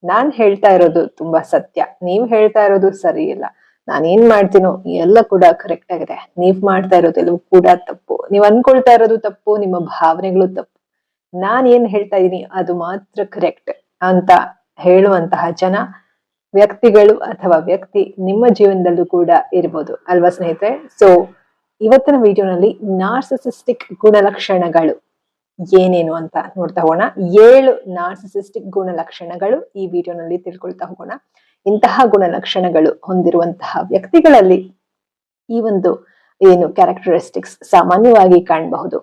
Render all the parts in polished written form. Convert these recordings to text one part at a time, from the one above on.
ನಾನ್ ಹೇಳ್ತಾ ಇರೋದು ತುಂಬಾ ಸತ್ಯ, ನೀವ್ ಹೇಳ್ತಾ ಇರೋದು ಸರಿ ಇಲ್ಲ, ನಾನೇನ್ ಮಾಡ್ತೀನೋ ಎಲ್ಲ ಕೂಡ ಕರೆಕ್ಟ್ ಆಗಿದೆ, ನೀವ್ ಮಾಡ್ತಾ ಇರೋದೆಲ್ಲವೂ ಕೂಡ ತಪ್ಪು, ನೀವ್ ಅನ್ಕೊಳ್ತಾ ಇರೋದು ತಪ್ಪು, ನಿಮ್ಮ ಭಾವನೆಗಳು ತಪ್ಪು, ನಾನ್ ಏನ್ ಹೇಳ್ತಾ ಇದೀನಿ ಅದು ಮಾತ್ರ ಕರೆಕ್ಟ್ ಅಂತ ಹೇಳುವಂತಹ ಜನ, ವ್ಯಕ್ತಿಗಳು ಅಥವಾ ವ್ಯಕ್ತಿ ನಿಮ್ಮ ಜೀವನದಲ್ಲೂ ಕೂಡ ಇರ್ಬೋದು ಅಲ್ವಾ ಸ್ನೇಹಿತರೆ. ಸೊ ಇವತ್ತಿನ ವಿಡಿಯೋನಲ್ಲಿ ನಾರ್ಸಿಸಿಸ್ಟಿಕ್ ಗುಣಲಕ್ಷಣಗಳು ಏನೇನು ಅಂತ ನೋಡ್ತಾ ಹೋಗೋಣ. 7 ನಾರ್ಸಿಸಿಸ್ಟಿಕ್ ಗುಣಲಕ್ಷಣಗಳು ಈ ವಿಡಿಯೋನಲ್ಲಿ ತಿಳ್ಕೊಳ್ತಾ ಹೋಗೋಣ. ಇಂತಹ ಗುಣಲಕ್ಷಣಗಳು ಹೊಂದಿರುವಂತಹ ವ್ಯಕ್ತಿಗಳಲ್ಲಿ ಈ ಒಂದು ಏನು ಕ್ಯಾರೆಕ್ಟರಿಸ್ಟಿಕ್ಸ್ ಸಾಮಾನ್ಯವಾಗಿ ಕಾಣಬಹುದು.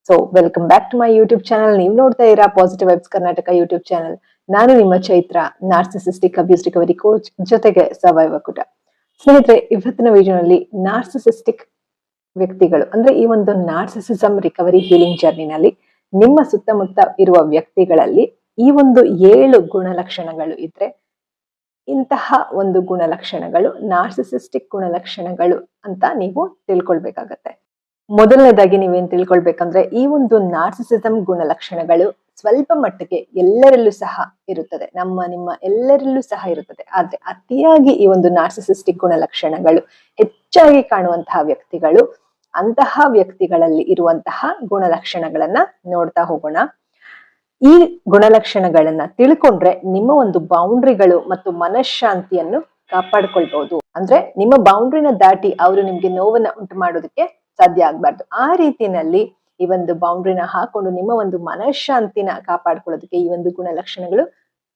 So welcome back to my YouTube channel. ನೀವು ನೋಡ್ತಾ ಇರಾ positive vibes Karnataka YouTube channel. ನಾನು ನಿಮ್ಮ Chaitra, narcissistic abuse recovery coach, ಜೊತೆಗೆ ಸರ್ವೈವರ್ ಕೂಡ. ಸ್ನೇಹಿತರೆ, ಇವತ್ತಿನ ವಿಡಿಯೋನಲ್ಲಿ ನಾರ್ಸಿಸಿಸ್ಟಿಕ್ ವ್ಯಕ್ತಿಗಳು ಅಂದ್ರೆ ಈ ಒಂದು ನಾರ್ಸಿಸಿಸಂ ರಿಕವರಿ ಹೀಲಿಂಗ್ ಜರ್ನಿನಲ್ಲಿ ನಿಮ್ಮ ಸುತ್ತಮುತ್ತ ಇರುವ ವ್ಯಕ್ತಿಗಳಲ್ಲಿ ಈ ಒಂದು 7 ಗುಣಲಕ್ಷಣಗಳು ಇದ್ರೆ, ಇಂತಹ ಒಂದು ಗುಣಲಕ್ಷಣಗಳು ನಾರ್ಸಿಸಿಸ್ಟಿಕ್ ಗುಣಲಕ್ಷಣಗಳು ಅಂತ ನೀವು ತಿಳ್ಕೊಳ್ಬೇಕಾಗತ್ತೆ. ಮೊದಲನೇದಾಗಿ ನೀವೇನ್ ತಿಳ್ಕೊಳ್ಬೇಕಂದ್ರೆ, ಈ ಒಂದು ನಾರ್ಸಿಸಿಸಂ ಗುಣಲಕ್ಷಣಗಳು ಸ್ವಲ್ಪ ಮಟ್ಟಿಗೆ ಎಲ್ಲರಲ್ಲೂ ಸಹ ಇರುತ್ತದೆ, ನಿಮ್ಮ ಎಲ್ಲರಲ್ಲೂ ಸಹ ಇರುತ್ತದೆ. ಆದ್ರೆ ಅತಿಯಾಗಿ ಈ ಒಂದು ನಾರ್ಸಿಸಿಸ್ಟಿಕ್ ಗುಣಲಕ್ಷಣಗಳು ಹೆಚ್ಚಾಗಿ ಕಾಣುವಂತಹ ವ್ಯಕ್ತಿಗಳು, ಅಂತಹ ವ್ಯಕ್ತಿಗಳಲ್ಲಿ ಇರುವಂತಹ ಗುಣಲಕ್ಷಣಗಳನ್ನ ನೋಡ್ತಾ ಹೋಗೋಣ. ಈ ಗುಣಲಕ್ಷಣಗಳನ್ನ ತಿಳ್ಕೊಂಡ್ರೆ ನಿಮ್ಮ ಒಂದು ಬೌಂಡ್ರಿಗಳು ಮತ್ತು ಮನಃಶಾಂತಿಯನ್ನು ಕಾಪಾಡ್ಕೊಳ್ಬಹುದು. ಅಂದ್ರೆ ನಿಮ್ಮ ಬೌಂಡ್ರಿನ ದಾಟಿ ಅವರು ನಿಮ್ಗೆ ನೋವನ್ನ ಉಂಟು ಮಾಡೋದಕ್ಕೆ ಸಾಧ್ಯ ಆಗ್ಬಾರ್ದು. ಆ ರೀತಿಯಲ್ಲಿ ಈ ಒಂದು ಬೌಂಡ್ರಿನ ಹಾಕೊಂಡು ನಿಮ್ಮ ಒಂದು ಮನಃಶಾಂತಿನ ಕಾಪಾಡ್ಕೊಳ್ಳೋದಕ್ಕೆ ಈ ಒಂದು ಗುಣಲಕ್ಷಣಗಳು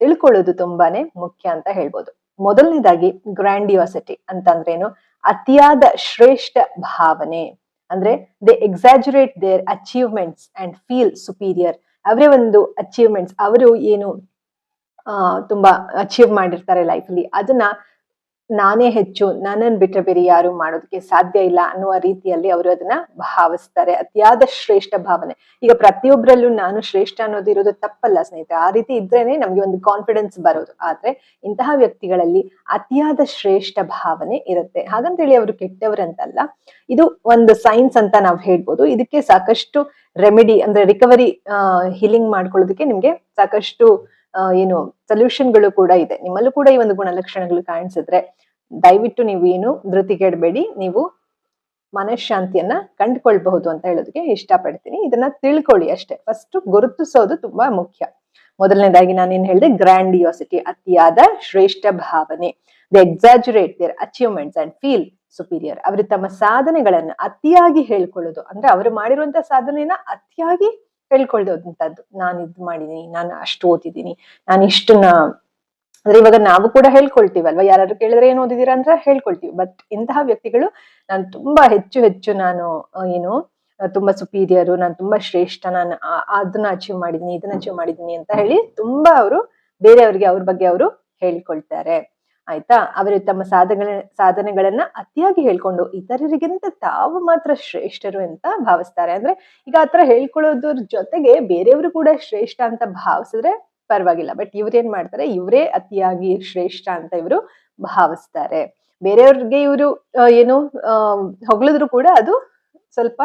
ತಿಳ್ಕೊಳ್ಳೋದು ತುಂಬಾನೇ ಮುಖ್ಯ ಅಂತ ಹೇಳ್ಬೋದು. ಮೊದಲನೇದಾಗಿ ಗ್ರ್ಯಾಂಡಿಯಾಸಿಟಿ ಅಂತಂದ್ರೇನು? ಅತಿಯಾದ ಶ್ರೇಷ್ಠ ಭಾವನೆ. ಅಂದ್ರೆ they exaggerate their achievements and feel superior. ಅವರೇ ಒಂದು ಅಚೀವ್ಮೆಂಟ್ಸ್, ಅವರು ಏನು ತುಂಬಾ ಅಚೀವ್ ಮಾಡಿರ್ತಾರೆ ಲೈಫ್ ಅಲ್ಲಿ, ಅದನ್ನ ನಾನೇ ಹೆಚ್ಚು, ನನ್ನನ್ನು ಬಿಟ್ಟರೆ ಬೇರೆ ಯಾರು ಮಾಡೋದಕ್ಕೆ ಸಾಧ್ಯ ಇಲ್ಲ ಅನ್ನುವ ರೀತಿಯಲ್ಲಿ ಅವರು ಅದನ್ನ ಭಾವಿಸ್ತಾರೆ. ಅತಿಯಾದ ಶ್ರೇಷ್ಠ ಭಾವನೆ. ಈಗ ಪ್ರತಿಯೊಬ್ಬರಲ್ಲೂ ನಾನು ಶ್ರೇಷ್ಠ ಅನ್ನೋದು ಇರೋದು ತಪ್ಪಲ್ಲ ಸ್ನೇಹಿತರೆ, ಆ ರೀತಿ ಇದ್ರೇನೆ ನಮ್ಗೆ ಒಂದು ಕಾನ್ಫಿಡೆನ್ಸ್ ಬರೋದು. ಆದ್ರೆ ಇಂತಹ ವ್ಯಕ್ತಿಗಳಲ್ಲಿ ಅತಿಯಾದ ಶ್ರೇಷ್ಠ ಭಾವನೆ ಇರುತ್ತೆ. ಹಾಗಂತೇಳಿ ಅವರು ಕೆಟ್ಟವರಂತಲ್ಲ, ಇದು ಒಂದು ಸೈನ್ಸ್ ಅಂತ ನಾವು ಹೇಳ್ಬೋದು. ಇದಕ್ಕೆ ಸಾಕಷ್ಟು ರೆಮಿಡಿ ಅಂದ್ರೆ ರಿಕವರಿ ಹೀಲಿಂಗ್ ಮಾಡ್ಕೊಳ್ಳೋದಕ್ಕೆ ನಿಮ್ಗೆ ಸಾಕಷ್ಟು ಏನು ಸೊಲ್ಯೂಷನ್ಗಳು ಕೂಡ ಇದೆ. ನಿಮ್ಮಲ್ಲೂ ಕೂಡ ಈ ಒಂದು ಗುಣಲಕ್ಷಣಗಳು ಕಾಣಿಸಿದ್ರೆ ದಯವಿಟ್ಟು ನೀವು ಏನು ಧೃತಿಗೆಡಬೇಡಿ, ನೀವು ಮನಃಶಾಂತಿಯನ್ನ ಕಂಡುಕೊಳ್ಬಹುದು ಅಂತ ಹೇಳೋದಕ್ಕೆ ಇಷ್ಟಪಡ್ತೀನಿ. ಇದನ್ನ ತಿಳ್ಕೊಳ್ಳಿ ಅಷ್ಟೇ. ಫಸ್ಟ್ ಗುರುತಿಸೋದು ತುಂಬಾ ಮುಖ್ಯ. ಮೊದಲನೇದಾಗಿ ನಾನೇನ್ ಹೇಳಿದೆ, ಗ್ರ್ಯಾಂಡಿಯಾಸಿಟಿ, ಅತಿಯಾದ ಶ್ರೇಷ್ಠ ಭಾವನೆ. They exaggerate their achievements and feel superior. ಅವರು ತಮ್ಮ ಸಾಧನೆಗಳನ್ನ ಅತಿಯಾಗಿ ಹೇಳ್ಕೊಳ್ಳೋದು, ಅಂದ್ರೆ ಅವರು ಮಾಡಿರುವಂತ ಸಾಧನೆನ ಅತಿಯಾಗಿ ಹೇಳ್ಕೊಳ್ಳೋದಂತದ್ದು. ನಾನು ಇದು ಮಾಡಿದೀನಿ, ನಾನು ಅಷ್ಟು ಓದಿದ್ದೀನಿ, ನಾನು ಇಷ್ಟನ್ನ, ಅಂದ್ರೆ ಇವಾಗ ನಾವು ಕೂಡ ಹೇಳ್ಕೊಳ್ತೀವಲ್ವಾ, ಯಾರು ಕೇಳಿದ್ರೆ ಏನ್ ಓದಿದೀರಾ ಅಂತ ಹೇಳ್ಕೊಳ್ತೀವಿ. ಬಟ್ ಇಂತಹ ವ್ಯಕ್ತಿಗಳು ನಾನು ತುಂಬಾ ಹೆಚ್ಚು ನಾನು ಏನು ತುಂಬಾ ಸುಪೀರಿಯರು, ನಾನು ತುಂಬಾ ಶ್ರೇಷ್ಠ, ನಾನು ಅದನ್ನ ಅಚೀವ್ ಮಾಡಿದೀನಿ, ಇದನ್ನ ಅಚೀವ್ ಮಾಡಿದೀನಿ ಅಂತ ಹೇಳಿ ತುಂಬಾ ಅವರು ಬೇರೆಯವ್ರಿಗೆ ಅವ್ರ ಬಗ್ಗೆ ಅವರು ಹೇಳ್ಕೊಳ್ತಾರೆ. ಆಯ್ತಾ? ಅವರು ತಮ್ಮ ಸಾಧನೆಗಳನ್ನ ಅತಿಯಾಗಿ ಹೇಳ್ಕೊಂಡು ಇತರರಿಗಿಂತ ತಾವು ಮಾತ್ರ ಶ್ರೇಷ್ಠರು ಅಂತ ಭಾವಿಸ್ತಾರೆ. ಅಂದ್ರೆ ಈಗ ಆತರ ಹೇಳ್ಕೊಳ್ಳೋದ್ರ ಜೊತೆಗೆ ಬೇರೆಯವರು ಕೂಡ ಶ್ರೇಷ್ಠ ಅಂತ ಭಾವಿಸಿದ್ರೆ ಪರವಾಗಿಲ್ಲ. ಬಟ್ ಇವ್ರೇನ್ ಮಾಡ್ತಾರೆ, ಇವರೇ ಅತಿಯಾಗಿ ಶ್ರೇಷ್ಠ ಅಂತ ಇವರು ಭಾವಿಸ್ತಾರೆ. ಬೇರೆಯವ್ರಿಗೆ ಇವರು ಏನು ಹೊಗಳಿದ್ರು ಕೂಡ ಅದು ಸ್ವಲ್ಪ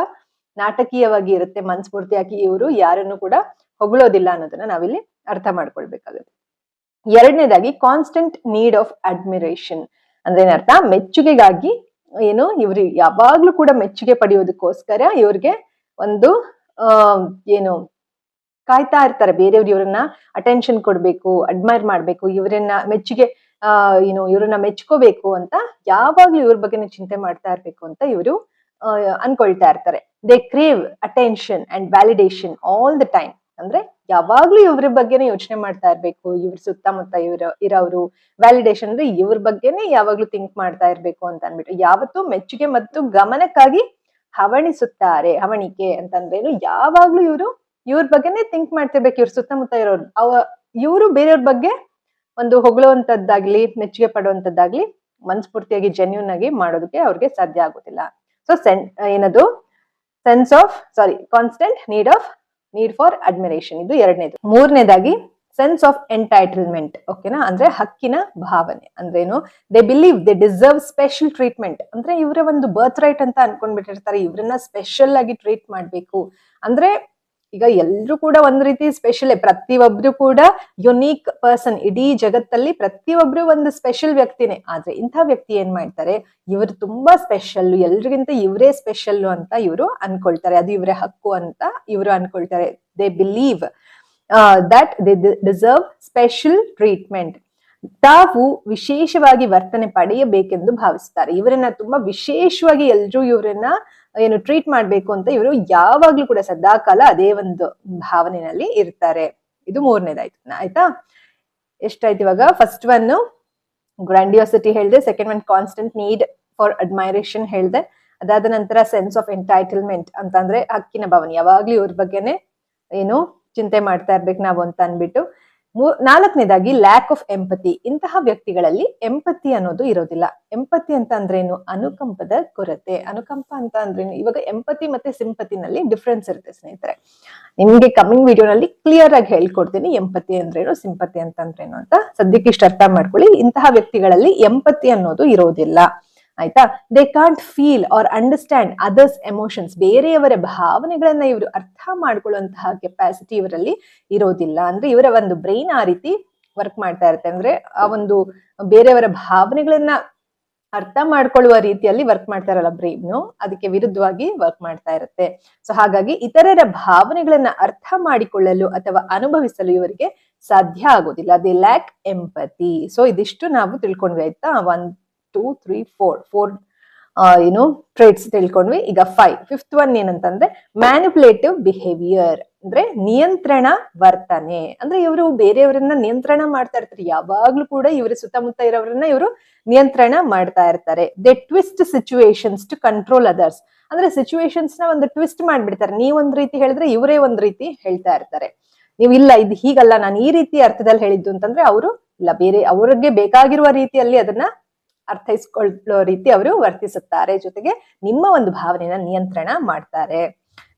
ನಾಟಕೀಯವಾಗಿ ಇರುತ್ತೆ. ಮನಸ್ಫೂರ್ತಿಯಾಗಿ ಇವರು ಯಾರನ್ನು ಕೂಡ ಹೊಗಳೋದಿಲ್ಲ ಅನ್ನೋದನ್ನ ನಾವಿಲ್ಲಿ ಅರ್ಥ ಮಾಡ್ಕೊಳ್ಬೇಕಾಗುತ್ತೆ. ಎರಡನೇದಾಗಿ ಕಾನ್ಸ್ಟೆಂಟ್ ನೀಡ್ ಆಫ್ ಅಡ್ಮಿರೇಷನ್. ಅಂದ್ರೆ ಏನರ್ಥ? ಮೆಚ್ಚುಗೆಗಾಗಿ ಏನು ಇವ್ರು ಯಾವಾಗ್ಲೂ ಕೂಡ ಮೆಚ್ಚುಗೆ ಪಡೆಯೋದಕ್ಕೋಸ್ಕರ ಇವ್ರಿಗೆ ಒಂದು ಏನು ಕಾಯ್ತಾ ಇರ್ತಾರೆ. ಬೇರೆಯವ್ರು ಇವ್ರನ್ನ ಅಟೆನ್ಷನ್ ಕೊಡ್ಬೇಕು, ಅಡ್ಮೈರ್ ಮಾಡ್ಬೇಕು, ಇವರನ್ನ ಮೆಚ್ಚುಗೆ ಏನು ಇವ್ರನ್ನ ಮೆಚ್ಕೋಬೇಕು ಅಂತ ಯಾವಾಗ್ಲೂ ಇವ್ರ ಬಗ್ಗೆನೇ ಚಿಂತೆ ಮಾಡ್ತಾ ಇರ್ಬೇಕು ಅಂತ ಇವರು ಅನ್ಕೊಳ್ತಾ ಇರ್ತಾರೆ. They crave attention and validation all the time. ಅಂದ್ರೆ ಯಾವಾಗ್ಲೂ ಇವ್ರ ಬಗ್ಗೆನೇ ಯೋಚನೆ ಮಾಡ್ತಾ ಇರ್ಬೇಕು, ಇವ್ರ ಸುತ್ತಮುತ್ತ ಇರೋರು ವ್ಯಾಲಿಡೇಷನ್ ಅಂದ್ರೆ ಇವ್ರ ಬಗ್ಗೆನೇ ಯಾವಾಗ್ಲೂ ಥಿಂಕ್ ಮಾಡ್ತಾ ಇರ್ಬೇಕು ಅಂತ ಅನ್ಬಿಟ್ಟು ಯಾವತ್ತೂ ಮೆಚ್ಚುಗೆ ಮತ್ತು ಗಮನಕ್ಕಾಗಿ ಹವಣಿಸುತ್ತಾರೆ. ಹವಣಿಕೆ ಅಂತಂದ್ರೇನು? ಯಾವಾಗ್ಲೂ ಇವ್ರ ಬಗ್ಗೆನೇ ಥಿಂಕ್ ಮಾಡ್ತಿರ್ಬೇಕು. ಇವ್ರ ಸುತ್ತಮುತ್ತ ಇರೋರು ಇವರು ಬೇರೆಯವ್ರ ಬಗ್ಗೆ ಒಂದು ಹೊಗಳುವಂತದ್ದಾಗ್ಲಿ ಮೆಚ್ಚುಗೆ ಪಡುವಂತದ್ದಾಗ್ಲಿ ಮನಸ್ಫೂರ್ತಿಯಾಗಿ ಜೆನ್ಯೂನ್ ಆಗಿ ಮಾಡೋದಕ್ಕೆ ಅವ್ರಿಗೆ ಸಾಧ್ಯ ಆಗೋದಿಲ್ಲ. ಸೊ ಏನದು ಕಾನ್ಸ್ಟೆಂಟ್ ನೀಡ್ ಫಾರ್ ಅಡ್ಮಿರೇಷನ್, ಇದು ಎರಡನೇದು. ಮೂರನೇದಾಗಿ ಸೆನ್ಸ್ ಆಫ್ ಎಂಟೈಟಲ್ಮೆಂಟ್. ಓಕೆನಾ? ಅಂದ್ರೆ ಹಕ್ಕಿನ ಭಾವನೆ. ಅಂದ್ರೇನು? They believe they deserve special treatment. ಅಂದ್ರೆ ಇವರ ಒಂದು ಬರ್ತ್ ರೈಟ್ ಅಂತ ಅನ್ಕೊಂಡ್ಬಿಟ್ಟಿರ್ತಾರೆ, ಇವ್ರನ್ನ ಸ್ಪೆಷಲ್ ಆಗಿ ಟ್ರೀಟ್ ಮಾಡ್ಬೇಕು. ಅಂದ್ರೆ ಈಗ ಎಲ್ರು ಕೂಡ ಒಂದ್ ರೀತಿ ಸ್ಪೆಷಲ್, ಪ್ರತಿಯೊಬ್ರು ಕೂಡ ಯುನೀಕ್ ಪರ್ಸನ್, ಇಡೀ ಜಗತ್ತಲ್ಲಿ ಪ್ರತಿಯೊಬ್ರು ಒಂದು ಸ್ಪೆಷಲ್ ವ್ಯಕ್ತಿನೇ. ಆದ್ರೆ ಇಂಥ ವ್ಯಕ್ತಿ ಏನ್ ಮಾಡ್ತಾರೆ, ಇವರು ತುಂಬಾ ಸ್ಪೆಷಲ್, ಎಲ್ರಿಗಿಂತ ಇವರೇ ಸ್ಪೆಷಲ್ ಅಂತ ಇವರು ಅನ್ಕೊಳ್ತಾರೆ, ಅದು ಇವರೇ ಹಕ್ಕು ಅಂತ ಇವರು ಅನ್ಕೊಳ್ತಾರೆ. They believe that they deserve special treatment. ತಾವು ವಿಶೇಷವಾಗಿ ವರ್ತನೆ ಪಡೆಯಬೇಕೆಂದು ಭಾವಿಸ್ತಾರೆ. ಇವರನ್ನ ತುಂಬಾ ವಿಶೇಷವಾಗಿ ಎಲ್ರೂ ಇವರನ್ನ ಏನು ಟ್ರೀಟ್ ಮಾಡ್ಬೇಕು ಅಂತ ಇವರು ಯಾವಾಗ್ಲೂ ಕೂಡ ಸದಾಕಾಲ ಅದೇ ಒಂದು ಭಾವನೆಯಲ್ಲಿ ಇರ್ತಾರೆ. ಇದು ಮೂರನೇದಾಯ್ತು ಆಯ್ತಾ. ಎಷ್ಟಾಯ್ತು ಇವಾಗ? ಫಸ್ಟ್ ಒನ್ ಗ್ರಾಂಡಿಯಾಸಿಟಿ ಹೇಳ್ದೆ, second one constant need for admiration ಹೇಳ್ದೆ, ಅದಾದ ನಂತರ ಸೆನ್ಸ್ ಆಫ್ ಎಂಟೈಟಲ್ಮೆಂಟ್ ಅಂತಂದ್ರೆ ಹಕ್ಕಿನ ಭಾವನೆ, ಯಾವಾಗ್ಲೂ ಇವ್ರ ಬಗ್ಗೆನೆ ಏನು ಚಿಂತೆ ಮಾಡ್ತಾ ಇರ್ಬೇಕು ನಾವು ಅಂತ ಅನ್ಬಿಟ್ಟು. ನಾಲ್ಕನೇದಾಗಿ ಲ್ಯಾಕ್ ಆಫ್ ಎಂಪತಿ. ಇಂತಹ ವ್ಯಕ್ತಿಗಳಲ್ಲಿ ಎಂಪತಿ ಅನ್ನೋದು ಇರೋದಿಲ್ಲ. ಎಂಪತಿ ಅಂತ ಅಂದ್ರೇನು? ಅನುಕಂಪದ ಕೊರತೆ. ಅನುಕಂಪ ಅಂತ ಅಂದ್ರೇನು? ಇವಾಗ ಎಂಪತಿ ಮತ್ತೆ ಸಿಂಪತಿನಲ್ಲಿ ಡಿಫ್ರೆನ್ಸ್ ಇರುತ್ತೆ ಸ್ನೇಹಿತರೆ. ನಿಮ್ಗೆ ಕಮಿಂಗ್ ವಿಡಿಯೋನಲ್ಲಿ ಕ್ಲಿಯರ್ ಆಗಿ ಹೇಳ್ಕೊಡ್ತೀನಿ ಎಂಪತಿ ಅಂದ್ರೇನು, ಸಿಂಪತಿ ಅಂತ ಅಂದ್ರೇನು ಅಂತ. ಸದ್ಯಕ್ಕೆ ಇಷ್ಟ ಅರ್ಥ ಮಾಡ್ಕೊಳ್ಳಿ. ಇಂತಹ ವ್ಯಕ್ತಿಗಳಲ್ಲಿ ಎಂಪತಿ ಅನ್ನೋದು ಇರೋದಿಲ್ಲ ಆಯ್ತಾ. They can't feel or understand others emotions. ಬೇರೆಯವರ ಭಾವನೆಗಳನ್ನ ಇವರು ಅರ್ಥ ಮಾಡ್ಕೊಳ್ಳುವಂತಹ ಕೆಪಾಸಿಟಿ ಇವರಲ್ಲಿ ಇರೋದಿಲ್ಲ. ಅಂದ್ರೆ ಇವರ ಒಂದು ಬ್ರೈನ್ ಆ ರೀತಿ ವರ್ಕ್ ಮಾಡ್ತಾ ಇರುತ್ತೆ. ಅಂದ್ರೆ ಆ ಒಂದು ಬೇರೆಯವರ ಭಾವನೆಗಳನ್ನ ಅರ್ಥ ಮಾಡ್ಕೊಳ್ಳುವ ರೀತಿಯಲ್ಲಿ ವರ್ಕ್ ಮಾಡ್ತಾರಲ್ಲ ಬ್ರೈನು, ಅದಕ್ಕೆ ವಿರುದ್ಧವಾಗಿ ವರ್ಕ್ ಮಾಡ್ತಾ ಇರುತ್ತೆ. ಸೊ ಹಾಗಾಗಿ ಇತರರ ಭಾವನೆಗಳನ್ನ ಅರ್ಥ ಮಾಡಿಕೊಳ್ಳಲು ಅಥವಾ ಅನುಭವಿಸಲು ಇವರಿಗೆ ಸಾಧ್ಯ ಆಗೋದಿಲ್ಲ. They lac empathy. ಸೊ ಇದಿಷ್ಟು ನಾವು ತಿಳ್ಕೊಂಡ್ವಿ ಆಯ್ತಾ. 1 2 3 4 ಏನು ಟ್ರೇಟ್ಸ್ ತಿಳ್ಕೊಂಡ್ವಿ. ಈಗ 5th ಒನ್ ಏನಂತಂದ್ರೆ ಮ್ಯಾನಿಪುಲೇಟಿವ್ ಬಿಹೇವಿಯರ್, ಅಂದ್ರೆ ನಿಯಂತ್ರಣ ವರ್ತನೆ. ಅಂದ್ರೆ ಇವರು ಬೇರೆಯವರನ್ನ ನಿಯಂತ್ರಣ ಮಾಡ್ತಾ ಇರ್ತಾರೆ, ಯಾವಾಗ್ಲೂ ಕೂಡ ಇವರ ಸುತ್ತಮುತ್ತ ಇರೋರನ್ನ ಇವರು ನಿಯಂತ್ರಣ ಮಾಡ್ತಾ ಇರ್ತಾರೆ. They twist situations to control others. ಅಂದ್ರೆ ಸಿಚುವೇಶನ್ಸ್ ನ ಒಂದು ಟ್ವಿಸ್ಟ್ ಮಾಡ್ಬಿಡ್ತಾರೆ. ನೀವೊಂದ್ ರೀತಿ ಹೇಳಿದ್ರೆ ಇವರೇ ಒಂದ್ ರೀತಿ ಹೇಳ್ತಾ ಇರ್ತಾರೆ. ನೀವು ಇಲ್ಲ ಇದು ಹೀಗಲ್ಲ, ನಾನು ಈ ರೀತಿ ಅರ್ಥದಲ್ಲಿ ಹೇಳಿದ್ದು ಅಂತಂದ್ರೆ ಅವರು ಇಲ್ಲ, ಬೇರೆ ಅವ್ರಿಗೆ ಬೇಕಾಗಿರುವ ರೀತಿಯಲ್ಲಿ ಅದನ್ನ ಅರ್ಥೈಸ್ಕೊಳ್ಳೋ ರೀತಿ ಅವರು ವರ್ತಿಸುತ್ತಾರೆ. ಜೊತೆಗೆ ನಿಮ್ಮ ಒಂದು ಭಾವನೆನ ನಿಯಂತ್ರಣ ಮಾಡ್ತಾರೆ.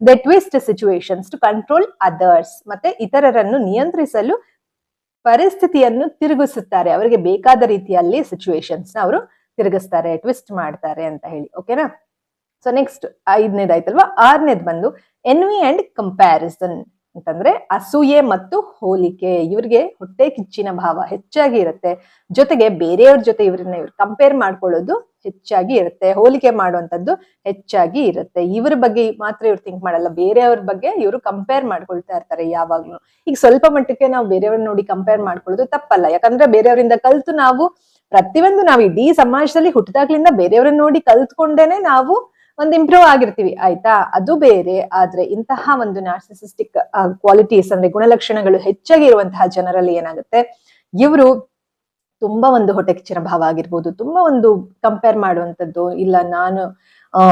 They twist situations to control others. ಮತ್ತೆ ಇತರರನ್ನು ನಿಯಂತ್ರಿಸಲು ಪರಿಸ್ಥಿತಿಯನ್ನು ತಿರುಗಿಸುತ್ತಾರೆ. ಅವರಿಗೆ ಬೇಕಾದ ರೀತಿಯಲ್ಲಿ ಸಿಚುವೇಶನ್ಸ್ ನ ಅವರು ತಿರುಗಿಸ್ತಾರೆ, ಟ್ವಿಸ್ಟ್ ಮಾಡ್ತಾರೆ ಅಂತ ಹೇಳಿ. ಓಕೆನಾ. So next 5ನೇದಾಯ್ತಲ್ವಾ. 6ನೇದ್ ಬಂದು ಎನ್ವಿ ಅಂಡ್ ಕಂಪ್ಯಾರಿಸನ್ ಅಂತಂದ್ರೆ ಅಸೂಯೆ ಮತ್ತು ಹೋಲಿಕೆ. ಇವ್ರಿಗೆ ಹೊಟ್ಟೆ ಕಿಚ್ಚಿನ ಭಾವ ಹೆಚ್ಚಾಗಿ ಇರುತ್ತೆ. ಜೊತೆಗೆ ಬೇರೆಯವ್ರ ಜೊತೆ ಇವ್ರನ್ನ ಇವ್ರು ಕಂಪೇರ್ ಮಾಡ್ಕೊಳ್ಳೋದು ಹೆಚ್ಚಾಗಿ ಇರುತ್ತೆ. ಹೋಲಿಕೆ ಮಾಡುವಂತದ್ದು ಹೆಚ್ಚಾಗಿ ಇರುತ್ತೆ. ಇವ್ರ ಬಗ್ಗೆ ಮಾತ್ರ ಇವ್ರು ಥಿಂಕ್ ಮಾಡಲ್ಲ, ಬೇರೆಯವ್ರ ಬಗ್ಗೆ ಇವರು ಕಂಪೇರ್ ಮಾಡ್ಕೊಳ್ತಾ ಇರ್ತಾರೆ ಯಾವಾಗ್ಲೂ. ಈಗ ಸ್ವಲ್ಪ ಮಟ್ಟಕ್ಕೆ ನಾವು ಬೇರೆಯವ್ರನ್ನ ನೋಡಿ ಕಂಪೇರ್ ಮಾಡ್ಕೊಳ್ಳೋದು ತಪ್ಪಲ್ಲ. ಯಾಕಂದ್ರೆ ಬೇರೆಯವರಿಂದ ಕಲ್ತು ನಾವು ಪ್ರತಿಯೊಂದು ನಾವು ಇಡೀ ಸಮಾಜದಲ್ಲಿ ಹುಟ್ಟಿದಾಗ್ಲಿಂದ ಬೇರೆಯವ್ರನ್ನ ನೋಡಿ ಕಲ್ತ್ಕೊಂಡೇನೆ ನಾವು ಒಂದು ಇಂಪ್ರೂವ್ ಆಗಿರ್ತೀವಿ ಆಯ್ತಾ, ಅದು ಬೇರೆ. ಆದ್ರೆ ಇಂತಹ ಒಂದು ನಾರ್ಸಿಸಿಸ್ಟಿಕ್ ಕ್ವಾಲಿಟೀಸ್ ಅಂದ್ರೆ ಗುಣಲಕ್ಷಣಗಳು ಹೆಚ್ಚಾಗಿ ಇರುವಂತಹ ಜನರಲ್ಲಿ ಏನಾಗುತ್ತೆ, ಇವರು ತುಂಬಾ ಒಂದು ಹೊಟ್ಟೆ ಕಿಚ್ಚಿನ ಭಾವ ಆಗಿರ್ಬೋದು, ತುಂಬಾ ಒಂದು ಕಂಪೇರ್ ಮಾಡುವಂತದ್ದು. ಇಲ್ಲ ನಾನು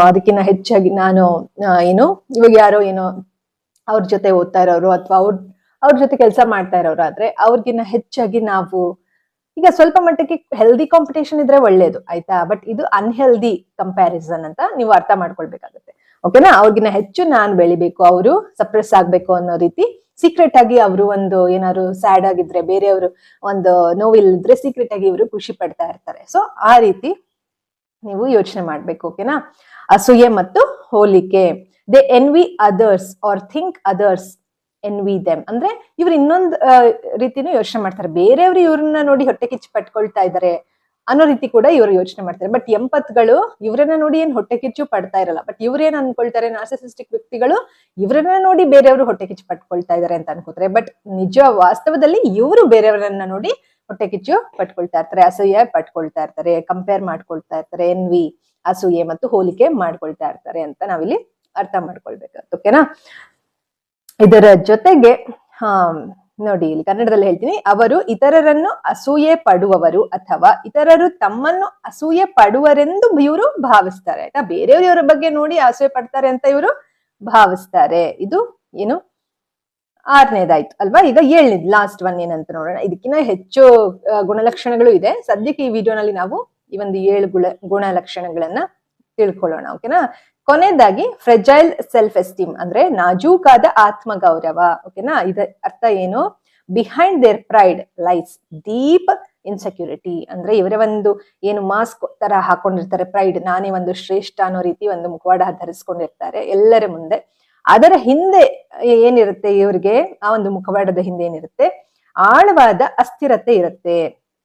ಅದಕ್ಕಿಂತ ಹೆಚ್ಚಾಗಿ ನಾನು ಏನು ಇವಾಗ ಯಾರೋ ಏನೋ ಅವ್ರ ಜೊತೆ ಓದ್ತಾ ಇರೋರು ಅಥವಾ ಅವ್ರ ಜೊತೆ ಕೆಲಸ ಮಾಡ್ತಾ ಇರೋರು ಆದ್ರೆ ಅವ್ರಿಗಿನ್ನ ಹೆಚ್ಚಾಗಿ ನಾವು ಈಗ ಸ್ವಲ್ಪ ಮಟ್ಟಕ್ಕೆ ಹೆಲ್ದಿ ಕಾಂಪಿಟೇಷನ್ ಇದ್ರೆ ಒಳ್ಳೇದು ಆಯ್ತಾ. ಬಟ್ ಇದು ಅನ್ಹೆಲ್ದಿ ಕಂಪ್ಯಾರಿಸನ್ ಅಂತ ನೀವು ಅರ್ಥ ಮಾಡ್ಕೊಳ್ಬೇಕಾಗುತ್ತೆ. ಓಕೆನಾ. ಅವ್ರಿಗಿನ್ನ ಹೆಚ್ಚು ನಾನ್ ಬೆಳಿಬೇಕು, ಅವರು ಸಪ್ರೆಸ್ ಆಗ್ಬೇಕು ಅನ್ನೋ ರೀತಿ ಸೀಕ್ರೆಟ್ ಆಗಿ ಅವರು ಒಂದು ಏನಾದ್ರು ಸ್ಯಾಡ್ ಆಗಿದ್ರೆ, ಬೇರೆಯವರು ಒಂದು ನೋವಿಲ್ಲದ್ರೆ ಸೀಕ್ರೆಟ್ ಆಗಿ ಇವರು ಖುಷಿ ಪಡ್ತಾ ಇರ್ತಾರೆ. ಸೊ ಆ ರೀತಿ ನೀವು ಯೋಚನೆ ಮಾಡ್ಬೇಕು. ಓಕೆನಾ. ಅಸೂಯೆ ಮತ್ತು ಹೋಲಿಕೆ. They envy others or think others envy them. ಅಂದ್ರೆ ಇವ್ರು ಇನ್ನೊಂದು ರೀತಿನೂ ಯೋಚನೆ ಮಾಡ್ತಾರೆ, ಬೇರೆಯವರು ಇವ್ರನ್ನ ನೋಡಿ ಹೊಟ್ಟೆ ಕಿಚ್ಚು ಪಟ್ಕೊಳ್ತಾ ಇದಾರೆ ಅನ್ನೋ ರೀತಿ ಕೂಡ ಇವರು ಯೋಚನೆ ಮಾಡ್ತಾರೆ. ಬಟ್ ಎಂಪತ್ಗಳು ಇವ್ರನ್ನ ನೋಡಿ ಏನ್ ಹೊಟ್ಟೆ ಕಿಚ್ಚು ಪಡ್ತಾ ಇರಲ್ಲ. ಬಟ್ ಇವ್ರೇನ್ ಅನ್ಕೊಳ್ತಾರೆ, ನಾರ್ಸಿಸಿಸ್ಟಿಕ್ ವ್ಯಕ್ತಿಗಳು ಇವ್ರನ್ನ ನೋಡಿ ಬೇರೆಯವರು ಹೊಟ್ಟೆ ಕಿಚ್ಚು ಪಟ್ಕೊಳ್ತಾ ಇದಾರೆ ಅಂತ ಅನ್ಕೋತಾರೆ. ಬಟ್ ನಿಜ ವಾಸ್ತವದಲ್ಲಿ ಇವರು ಬೇರೆಯವರನ್ನ ನೋಡಿ ಹೊಟ್ಟೆ ಕಿಚ್ಚು ಪಟ್ಕೊಳ್ತಾ ಇರ್ತಾರೆ, ಅಸೂಯೆ ಪಟ್ಕೊಳ್ತಾ ಇರ್ತಾರೆ, ಕಂಪೇರ್ ಮಾಡ್ಕೊಳ್ತಾ ಇರ್ತಾರೆ, ಎನ್ವಿ ಅಸೂಯೆ ಮತ್ತು ಹೋಲಿಕೆ ಮಾಡ್ಕೊಳ್ತಾ ಇರ್ತಾರೆ ಅಂತ ನಾವಿಲ್ಲಿ ಅರ್ಥ ಮಾಡ್ಕೊಳ್ಬೇಕಾಗುತ್ತೆ. ಓಕೆನಾ. ಇದರ ಜೊತೆಗೆ ನೋಡಿ ಇಲ್ಲಿ ಕನ್ನಡದಲ್ಲಿ ಹೇಳ್ತೀನಿ, ಅವರು ಇತರರನ್ನು ಅಸೂಯೆ ಪಡುವವರು ಅಥವಾ ಇತರರು ತಮ್ಮನ್ನು ಅಸೂಯೆ ಪಡುವರೆಂದು ಇವರು ಭಾವಿಸ್ತಾರೆ ಆಯ್ತಾ. ಬೇರೆಯವರು ಇವರ ಬಗ್ಗೆ ನೋಡಿ ಅಸೂಯೆ ಪಡ್ತಾರೆ ಅಂತ ಇವರು ಭಾವಿಸ್ತಾರೆ. ಇದು ಏನು 6ನೇದಾಯ್ತು ಅಲ್ವಾ. ಈಗ 7ನೇದು ಲಾಸ್ಟ್ ಒನ್ ಏನಂತ ನೋಡೋಣ. ಇದಕ್ಕಿಂತ ಹೆಚ್ಚು ಗುಣಲಕ್ಷಣಗಳು ಇದೆ. ಸದ್ಯಕ್ಕೆ ಈ ವಿಡಿಯೋನಲ್ಲಿ ನಾವು ಈ ಒಂದು 7 ಗುಣಲಕ್ಷಣಗಳನ್ನ ತಿಳ್ಕೊಳ್ಳೋಣ. ಓಕೆನಾ. ಕೊನೆಯದಾಗಿ ಫ್ರೆಜೈಲ್ ಸೆಲ್ಫ್ ಎಸ್ಟೀಮ್ ಅಂದ್ರೆ ನಾಜೂಕಾದ ಆತ್ಮಗೌರವ. ಓಕೆನಾ. ಇದ ಅರ್ಥ ಏನು? Behind their pride lies deep insecurity. ಅಂದ್ರೆ ಇವರ ಒಂದು ಏನು ಮಾಸ್ಕ್ ತರ ಹಾಕೊಂಡಿರ್ತಾರೆ, ಪ್ರೈಡ್, ನಾನೇ ಒಂದು ಶ್ರೇಷ್ಠ ಅನ್ನೋ ರೀತಿ ಒಂದು ಮುಖವಾಡ ಧರಿಸ್ಕೊಂಡಿರ್ತಾರೆ ಎಲ್ಲರ ಮುಂದೆ. ಅದರ ಹಿಂದೆ ಏನಿರುತ್ತೆ ಇವ್ರಿಗೆ, ಆ ಒಂದು ಮುಖವಾಡದ ಹಿಂದೆ ಏನಿರುತ್ತೆ, ಆಳವಾದ ಅಸ್ಥಿರತೆ ಇರುತ್ತೆ.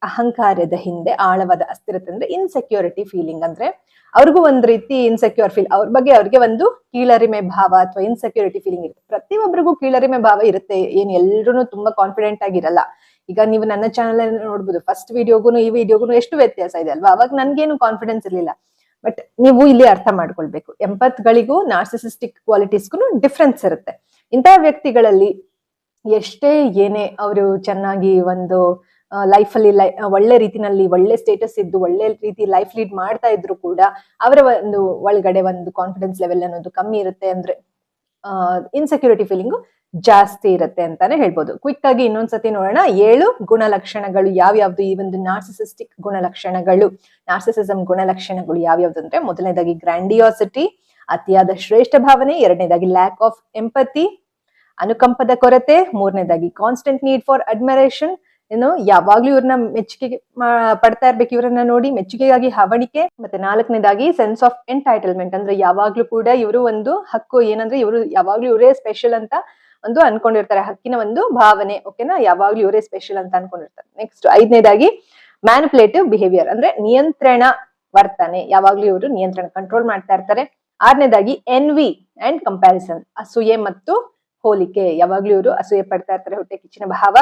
ಅಹಂಕಾರದ ಹಿಂದೆ ಆಳವಾದ ಅಸ್ಥಿರತೆ ಅಂದ್ರೆ ಇನ್ಸೆಕ್ಯೂರಿಟಿ ಫೀಲಿಂಗ್. ಅಂದ್ರೆ ಅವ್ರಿಗೂ ಒಂದ್ ರೀತಿ ಇನ್ಸೆಕ್ಯೂರ್ ಫೀಲ್, ಅವ್ರ ಬಗ್ಗೆ ಅವ್ರಿಗೆ ಒಂದು ಕೀಳರಿಮೆ ಭಾವ ಅಥವಾ ಇನ್ಸೆಕ್ಯೂರಿಟಿ ಫೀಲಿಂಗ್ ಇರುತ್ತೆ. ಪ್ರತಿಯೊಬ್ಬರಿಗೂ ಕೀಳರಿಮೆ ಭಾವ ಇರುತ್ತೆ, ಏನ್ ಎಲ್ರು ತುಂಬಾ ಕಾನ್ಫಿಡೆಂಟ್ ಆಗಿರಲ್ಲ. ಈಗ ನೀವು ನನ್ನ ಚಾನಲ್ ನೋಡ್ಬೋದು, ಫಸ್ಟ್ ವಿಡಿಯೋಗೂ ಈ ವಿಡಿಯೋಗೂ ಎಷ್ಟು ವ್ಯತ್ಯಾಸ ಇದೆ ಅಲ್ವಾ. ಅವಾಗ ನನ್ಗೇನು ಕಾನ್ಫಿಡೆನ್ಸ್ ಇರ್ಲಿಲ್ಲ. ಬಟ್ ನೀವು ಇಲ್ಲಿ ಅರ್ಥ ಮಾಡ್ಕೊಳ್ಬೇಕು, ಎಂಪತ್ಗಳಿಗೂ ನಾರ್ಸಿಸಿಸ್ಟಿಕ್ ಕ್ವಾಲಿಟೀಸ್ಗೂ ಡಿಫ್ರೆನ್ಸ್ ಇರುತ್ತೆ. ಇಂತಹ ವ್ಯಕ್ತಿಗಳಲ್ಲಿ ಎಷ್ಟೇ ಏನೇ ಅವರು ಚೆನ್ನಾಗಿ ಒಂದು ಲೈಫಲ್ಲಿ ಒಳ್ಳೆ ರೀತಿನಲ್ಲಿ ಒಳ್ಳೆ ಸ್ಟೇಟಸ್ ಇದ್ದು ಒಳ್ಳೆ ರೀತಿ ಲೈಫ್ ಲೀಡ್ ಮಾಡ್ತಾ ಇದ್ರು ಕೂಡ ಅವರ ಒಂದು ಒಳಗಡೆ ಒಂದು ಕಾನ್ಫಿಡೆನ್ಸ್ ಲೆವೆಲ್ ಅನ್ನೋದು ಕಮ್ಮಿ ಇರುತ್ತೆ. ಅಂದ್ರೆ ಇನ್ಸೆಕ್ಯೂರಿಟಿ ಫೀಲಿಂಗು ಜಾಸ್ತಿ ಇರುತ್ತೆ ಅಂತಾನೆ ಹೇಳ್ಬೋದು. ಕ್ವಿಕ್ ಆಗಿ ಇನ್ನೊಂದ್ಸತಿ ನೋಡೋಣ, 7 ಗುಣಲಕ್ಷಣಗಳು ಯಾವ್ಯಾವ್ದು ಈ ಒಂದು ನಾರ್ಸಿಸಿಸ್ಟಿಕ್ ಗುಣಲಕ್ಷಣಗಳು, ನಾರ್ಸಿಸಿಸಮ್ ಗುಣಲಕ್ಷಣಗಳು ಯಾವ್ಯಾವ್ದು ಅಂದ್ರೆ, ಮೊದಲನೇದಾಗಿ ಗ್ರ್ಯಾಂಡಿಯಾಸಿಟಿ, ಅತಿಯಾದ ಶ್ರೇಷ್ಠ ಭಾವನೆ. ಎರಡನೇದಾಗಿ ಲ್ಯಾಕ್ ಆಫ್ ಎಂಪತಿ, ಅನುಕಂಪದ ಕೊರತೆ. ಮೂರನೇದಾಗಿ ಕಾನ್ಸ್ಟೆಂಟ್ ನೀಡ್ ಫಾರ್ ಅಡ್ಮಿರೇಷನ್, ಏನು ಯಾವಾಗ್ಲೂ ಇವ್ರನ್ನ ಮೆಚ್ಚುಗೆ ಪಡ್ತಾ ಇರ್ಬೇಕು, ಇವರನ್ನ ನೋಡಿ ಮೆಚ್ಚುಗೆಗಾಗಿ ಹವಣಿಕೆ. ಮತ್ತೆ ನಾಲ್ಕನೇದಾಗಿ ಸೆನ್ಸ್ ಆಫ್ ಎಂಟೈಟಲ್ಮೆಂಟ್, ಅಂದ್ರೆ ಯಾವಾಗ್ಲೂ ಕೂಡ ಇವರು ಒಂದು ಹಕ್ಕು, ಏನಂದ್ರೆ ಇವರು ಯಾವಾಗ್ಲೂ ಇವರೇ ಸ್ಪೆಷಲ್ ಅಂತ ಒಂದು ಅನ್ಕೊಂಡಿರ್ತಾರೆ, ಹಕ್ಕಿನ ಒಂದು ಭಾವನೆ. ಓಕೆನಾ, ಯಾವಾಗ್ಲೂ ಇವರೇ ಸ್ಪೆಷಲ್ ಅಂತ ಅನ್ಕೊಂಡಿರ್ತಾರೆ. ನೆಕ್ಸ್ಟ್ ಐದನೇದಾಗಿ ಮ್ಯಾನಿಪುಲೇಟಿವ್ ಬಿಹೇವಿಯರ್, ಅಂದ್ರೆ ನಿಯಂತ್ರಣ ವರ್ತನೆ, ಯಾವಾಗ್ಲೂ ಇವರು ನಿಯಂತ್ರಣ ಕಂಟ್ರೋಲ್ ಮಾಡ್ತಾ ಇರ್ತಾರೆ. ಆರನೇದಾಗಿ ಎನ್ವಿ ಅಂಡ್ ಕಂಪ್ಯಾರಿಸನ್, ಅಸೂಯೆ ಮತ್ತು ಹೋಲಿಕೆ, ಯಾವಾಗ್ಲೂ ಇವರು ಅಸೂಯೆ ಪಡ್ತಾ ಇರ್ತಾರೆ, ಹೊಟ್ಟೆ ಕಿಚ್ಚಿನ ಭಾವ.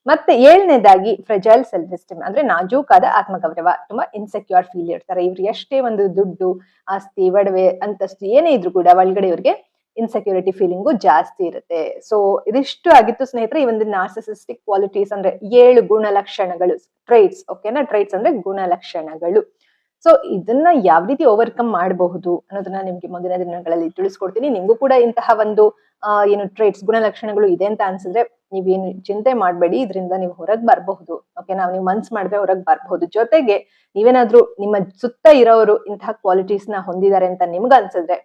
ಮತ್ತೆ ಏಳನೇದಾಗಿ ಫ್ರೆಜೈಲ್ ಸೆಲ್ಫ್ ಎಸ್ಟೀಮ್, ಅಂದ್ರೆ ನಾಜೂಕಾದ ಆತ್ಮಗೌರವ, ತುಂಬಾ ಇನ್ಸೆಕ್ಯೂರ್ ಫೀಲ್ ಇರ್ತಾರೆ. ಇವ್ರು ಎಷ್ಟೇ ಒಂದು ದುಡ್ಡು, ಆಸ್ತಿ, ಒಡವೆ, ಅಂತಸ್ತು ಏನೇ ಇದ್ರು ಕೂಡ ಒಳಗಡೆ ಇವ್ರಿಗೆ ಇನ್ಸೆಕ್ಯೂರಿಟಿ ಫೀಲಿಂಗು ಜಾಸ್ತಿ ಇರುತ್ತೆ. ಸೊ ಇದಿಷ್ಟು ಆಗಿತ್ತು ಸ್ನೇಹಿತರೆ ಈ ಒಂದು ನಾರ್ಸಿಸಿಸ್ಟಿಕ್ ಕ್ವಾಲಿಟೀಸ್, ಅಂದ್ರೆ 7 ಗುಣಲಕ್ಷಣಗಳು, ಟ್ರೈಟ್ಸ್. ಓಕೆನಾ, ಟ್ರೈಟ್ಸ್ ಅಂದ್ರೆ ಗುಣಲಕ್ಷಣಗಳು. ಸೊ ಇದನ್ನ ಯಾವ ರೀತಿ ಓವರ್ಕಮ್ ಮಾಡಬಹುದು ಅನ್ನೋದನ್ನ ನಿಮ್ಗೆ ಮುಂದಿನ ದಿನಗಳಲ್ಲಿ ತಿಳಿಸ್ಕೊಡ್ತೀನಿ. ನಿಮ್ಗೂ ಕೂಡ ಇಂತಹ ಒಂದು ಏನು ಟ್ರೈಟ್ಸ್ ಗುಣಲಕ್ಷಣಗಳು ಇದೆ ಅಂತ ಅನ್ಸಿದ್ರೆ ನೀವೇನು ಚಿಂತೆ ಮಾಡ್ಬೇಡಿ, ಇದರಿಂದ ನೀವು ಹೊರಗ್ ಬರಬಹುದು. ಓಕೆನಾ, ನೀವು ಮನ್ಸ್ ಮಾಡಿದ್ರೆ ಹೊರಗ್ ಬರಬಹುದು. ಜೊತೆಗೆ ನೀವೇನಾದ್ರೂ ನಿಮ್ಮ ಸುತ್ತ ಇರೋರು ಇಂತಹ ಕ್ವಾಲಿಟೀಸ್ ನ ಹೊಂದಿದ್ದಾರೆ ಅಂತ ನಿಮ್ಗೆ ಅನ್ಸಿದ್ರೆ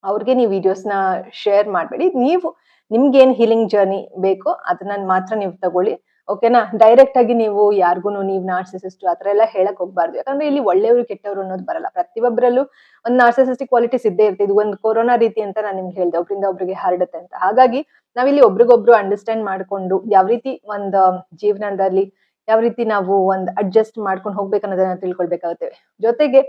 ಅವ್ರಿಗೆ ನೀವು ವಿಡಿಯೋಸ್ ನ ಶೇರ್ ಮಾಡ್ಬೇಡಿ. ನೀವು ನಿಮ್ಗೇನ್ ಹೀಲಿಂಗ್ ಜರ್ನಿ ಬೇಕೋ ಅದನ್ನ ಮಾತ್ರ ನೀವು ತಗೊಳ್ಳಿ. ಓಕೆನಾ, ಡೈರೆಕ್ಟ್ ಆಗಿ ನೀವು ಯಾರಿಗೂ ನೀವು ನಾರ್ಸಿಸಿಸ್ಟ್ ಆತರ ಎಲ್ಲ ಹೇಳಕ್ ಹೋಗ್ಬಾರ್ದು. ಯಾಕಂದ್ರೆ ಇಲ್ಲಿ ಒಳ್ಳೆಯವರು ಕೆಟ್ಟವರು ಅನ್ನೋದು ಬರಲ್ಲ, ಪ್ರತಿಯೊಬ್ಬರಲ್ಲೂ ಒಂದು ನಾರ್ಸಿಸಿಸ್ಟಿಕ್ ಕ್ವಾಲಿಟೀಸ್ ಇದ್ದೇ ಇರುತ್ತೆ. ಇದು ಒಂದು ಕೊರೋನಾ ರೀತಿ ಅಂತ ನಾನು ನಿಮ್ಗೆ ಹೇಳ್ದೆ, ಒಬ್ರಿಂದ ಒಬ್ರಿಗೆ ಹರಡುತ್ತೆ ಅಂತ. ಹಾಗಾಗಿ ನಾವಿಲ್ಲಿ ಒಬ್ರಿಗೊಬ್ರು ಅಂಡರ್ಸ್ಟ್ಯಾಂಡ್ ಮಾಡ್ಕೊಂಡು ಯಾವ ರೀತಿ ಒಂದು ಜೀವನದಲ್ಲಿ ಯಾವ ರೀತಿ ನಾವು ಒಂದು ಅಡ್ಜಸ್ಟ್ ಮಾಡ್ಕೊಂಡು ಹೋಗ್ಬೇಕನ್ನೋದನ್ನ ತಿಳ್ಕೊಳ್ಬೇಕಾಗುತ್ತೆ. ಜೊತೆಗೆ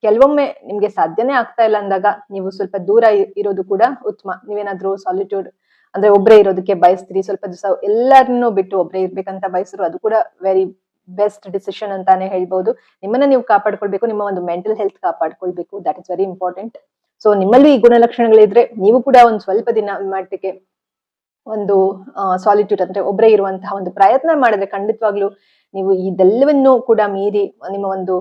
ಕೆಲವೊಮ್ಮೆ ನಿಮ್ಗೆ ಸಾಧ್ಯನೇ ಆಗ್ತಾ ಇಲ್ಲ ಅಂದಾಗ ನೀವು ಸ್ವಲ್ಪ ದೂರ ಇರೋದು ಕೂಡ ಉತ್ತಮ. ನೀವೇನಾದ್ರೂ ಸಾಲಿಟ್ಯೂಡ್ ಅಂದ್ರೆ ಒಬ್ರೇ ಇರೋದಕ್ಕೆ ಬಯಸ್ತೀರಿ, ಸ್ವಲ್ಪ ದಿವಸ ಎಲ್ಲರನ್ನೂ ಬಿಟ್ಟು ಒಬ್ರೇ ಇರ್ಬೇಕಂತ ಬಯಸ್ರು, ಅದು ಕೂಡ ವೆರಿ ಬೆಸ್ಟ್ ಡಿಸಿಷನ್ ಅಂತಾನೆ ಹೇಳ್ಬಹುದು. ನಿಮ್ಮನ್ನ ನೀವು ಕಾಪಾಡ್ಕೊಳ್ಬೇಕು, ನಿಮ್ಮ ಒಂದು ಮೆಂಟಲ್ ಹೆಲ್ತ್ ಕಾಪಾಡ್ಕೊಳ್ಬೇಕು, that is very important. So ನಿಮ್ಮಲ್ಲಿ ಈ ಗುಣಲಕ್ಷಣಗಳಿದ್ರೆ ನೀವು ಕೂಡ ಒಂದ್ ಸ್ವಲ್ಪ ದಿನ ಮಟ್ಟಿಗೆ ಒಂದು ಸಾಲಿಟ್ಯೂಡ್ ಅಂದ್ರೆ ಒಬ್ರೇ ಇರುವಂತಹ ಒಂದು ಪ್ರಯತ್ನ ಮಾಡಿದ್ರೆ ಖಂಡಿತವಾಗ್ಲೂ ನೀವು ಇದೆಲ್ಲವನ್ನೂ ಕೂಡ ಮೀರಿ ನಿಮ್ಮ ಒಂದು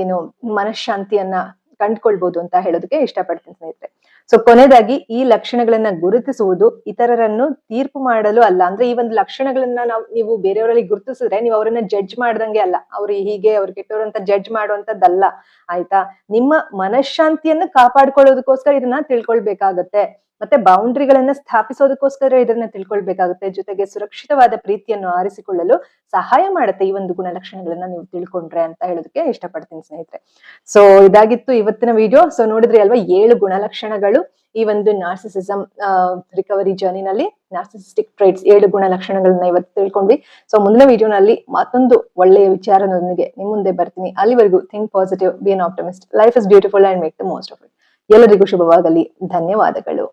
ಏನು ಮನಃಶಾಂತಿಯನ್ನ ಕಂಡುಕೊಳ್ಬಹುದು ಅಂತ ಹೇಳೋದಕ್ಕೆ ಇಷ್ಟಪಡ್ತೀನಿ ಸ್ನೇಹಿತರೆ. ಸೊ ಕೊನೆಯದಾಗಿ ಈ ಲಕ್ಷಣಗಳನ್ನ ಗುರುತಿಸುವುದು ಇತರರನ್ನು ತೀರ್ಪು ಮಾಡಲು ಅಲ್ಲ. ಅಂದ್ರೆ ಈ ಒಂದು ಲಕ್ಷಣಗಳನ್ನ ನೀವು ಬೇರೆಯವರಲ್ಲಿ ಗುರುತಿಸಿದ್ರೆ ನೀವು ಅವರನ್ನ ಜಡ್ಜ್ ಮಾಡ್ದಂಗೆ ಅಲ್ಲ, ಅವ್ರು ಹೀಗೆ ಅವ್ರು ಕೆಟ್ಟವರು ಅಂತ ಜಡ್ಜ್ ಮಾಡುವಂತದ್ದಲ್ಲ, ಆಯ್ತಾ. ನಿಮ್ಮ ಮನಃಶಾಂತಿಯನ್ನು ಕಾಪಾಡ್ಕೊಳ್ಳೋದಕ್ಕೋಸ್ಕರ ಇದನ್ನ ತಿಳ್ಕೊಳ್ಬೇಕಾಗತ್ತೆ, ಮತ್ತೆ ಬೌಂಡ್ರಿಗಳನ್ನ ಸ್ಥಾಪಿಸೋದಕ್ಕೋಸ್ಕರ ಇದನ್ನ ತಿಳ್ಕೊಳ್ಬೇಕಾಗುತ್ತೆ. ಜೊತೆಗೆ ಸುರಕ್ಷಿತವಾದ ಪ್ರೀತಿಯನ್ನು ಆರಿಸಿಕೊಳ್ಳಲು ಸಹಾಯ ಮಾಡುತ್ತೆ ಈ ಒಂದು ಗುಣಲಕ್ಷಣಗಳನ್ನ ನೀವು ತಿಳ್ಕೊಂಡ್ರೆ ಅಂತ ಹೇಳೋದಕ್ಕೆ ಇಷ್ಟಪಡ್ತೀನಿ ಸ್ನೇಹಿತರೆ. ಸೊ ಇದಾಗಿತ್ತು ಇವತ್ತಿನ ವಿಡಿಯೋ. ಸೊ ನೋಡಿದ್ರಿ ಅಲ್ವಾ 7 ಗುಣಲಕ್ಷಣಗಳು ಈ ಒಂದು ನಾರ್ಸಿಸಿಸಮ್ ರಿಕವರಿ ಜರ್ನಿನಲ್ಲಿ, ನಾರ್ಸಿಸಿಸ್ಟಿಕ್ ಟ್ರೈಟ್ಸ್ 7 ಗುಣಲಕ್ಷಣಗಳನ್ನ ಇವತ್ತು ತಿಳ್ಕೊಂಡ್ವಿ. ಸೊ ಮುಂದಿನ ವಿಡಿಯೋನಲ್ಲಿ ಮತ್ತೊಂದು ಒಳ್ಳೆಯ ವಿಚಾರದೊಂದಿಗೆ ನಿಮ್ ಮುಂದೆ ಬರ್ತೀನಿ. ಅಲ್ಲಿವರೆಗೂ think positive, be an optimist, life is beautiful and make the most of it. ಎಲ್ಲರಿಗೂ ಶುಭವಾಗಲಿ. ಧನ್ಯವಾದಗಳು.